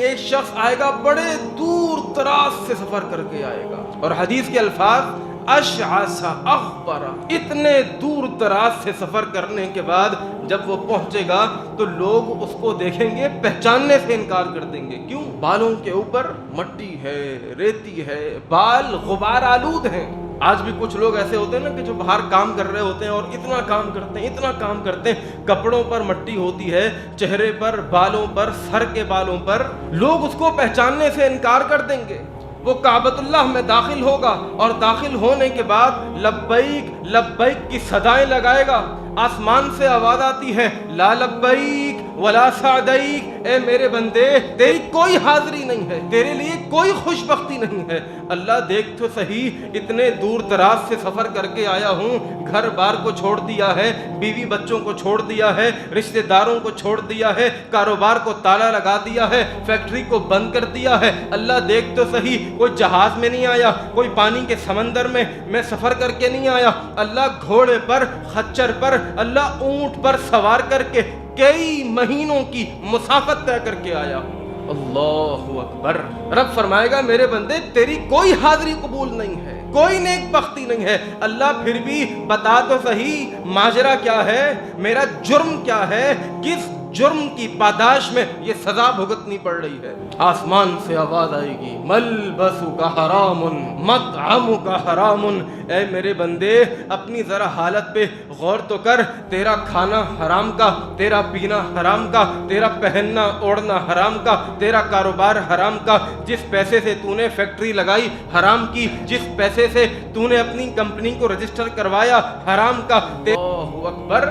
ایک شخص آئے گا بڑے دور دراز سے سفر کر کے آئے گا، اور حدیث کے الفاظ اشعث اغبر، اتنے دور دراز سے سفر کرنے کے بعد جب وہ پہنچے گا تو لوگ اس کو دیکھیں گے، پہچاننے سے انکار کر دیں گے۔ کیوں؟ بالوں کے اوپر مٹی ہے، ریتی ہے، بال غبار آلود ہیں۔ آج بھی کچھ لوگ ایسے ہوتے ہیں نا کہ جو باہر کام کر رہے ہوتے ہیں اور اتنا کام کرتے ہیں، اتنا کام کرتے ہیں، کپڑوں پر مٹی ہوتی ہے، چہرے پر، بالوں پر، سر کے بالوں پر، لوگ اس کو پہچاننے سے انکار کر دیں گے۔ وہ کعبۃ اللہ میں داخل ہوگا اور داخل ہونے کے بعد لبیک لبیک کی صدائیں لگائے گا۔ آسمان سے آواز آتی ہے، لا لبیک ولا سعدیک، اے میرے بندے تیری کوئی حاضری نہیں ہے، تیرے لیے کوئی خوش بختی نہیں ہے۔ اللہ دیکھ تو صحیح، اتنے دور دراز سے سفر کر کے آیا ہوں، گھر بار کو چھوڑ دیا ہے، بیوی بچوں کو چھوڑ دیا ہے، رشتہ داروں کو چھوڑ دیا ہے، کاروبار کو تالا لگا دیا ہے، فیکٹری کو بند کر دیا ہے۔ اللہ دیکھ تو صحیح، کوئی جہاز میں نہیں آیا، کوئی پانی کے سمندر میں سفر کر کے نہیں آیا، اللہ گھوڑے پر، خچر پر، اللہ اونٹ پر سوار کر کے کئی مہینوں کی مسافت طے کر کے آیا۔ اللہ اکبر۔ رب فرمائے گا میرے بندے تیری کوئی حاضری قبول نہیں ہے، کوئی نیک بختی نہیں ہے۔ اللہ پھر بھی بتا تو صحیح ماجرا کیا ہے، میرا جرم کیا ہے، کس جرم کی پاداش میں یہ سزا بھگتنی پڑ رہی ہے۔ آسمان سے آواز آئے گی، ملبسک حرام مطعمک حرام، اے میرے بندے اپنی ذرا حالت پہ غور تو کر، تیرا کھانا حرام کا، تیرا پینا حرام کا، تیرا پہننا اوڑھنا حرام کا، تیرا کاروبار حرام کا، جس پیسے سے تو نے فیکٹری لگائی حرام کی، جس پیسے سے تو نے اپنی کمپنی کو رجسٹر کروایا حرام کا۔ اللہ اکبر۔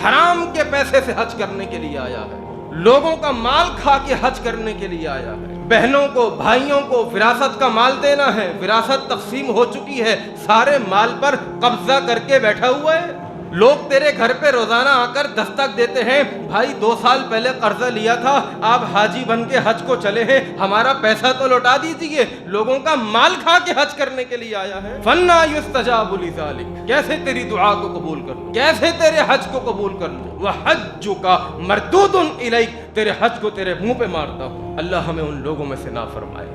حرام کے پیسے سے حج کرنے کے لیے آیا ہے، لوگوں کا مال کھا کے حج کرنے کے لیے آیا ہے، بہنوں کو بھائیوں کو وراثت کا مال دینا ہے، وراثت تقسیم ہو چکی ہے، سارے مال پر قبضہ کر کے بیٹھا ہوا ہے۔ لوگ تیرے گھر پہ روزانہ آ کر دستک دیتے ہیں، بھائی 2 سال پہلے قرضہ لیا تھا، آپ حاجی بن کے حج کو چلے ہیں، ہمارا پیسہ تو لوٹا دیجیے۔ لوگوں کا مال کھا کے حج کرنے کے لیے آیا ہے۔ فَنَّا يُسْتَجَابُ لِذَلِكَ، کیسے تیری دعا کو قبول کر لوں، کیسے تیرے حج کو قبول کر لوں۔ وَحَجُّكَ مَرْدُودٌ إِلَيْكَ، تیرے حج کو تیرے منہ پہ مارتا ہوں۔ اللہ ہمیں ان لوگوں میں سے نہ فرمائے۔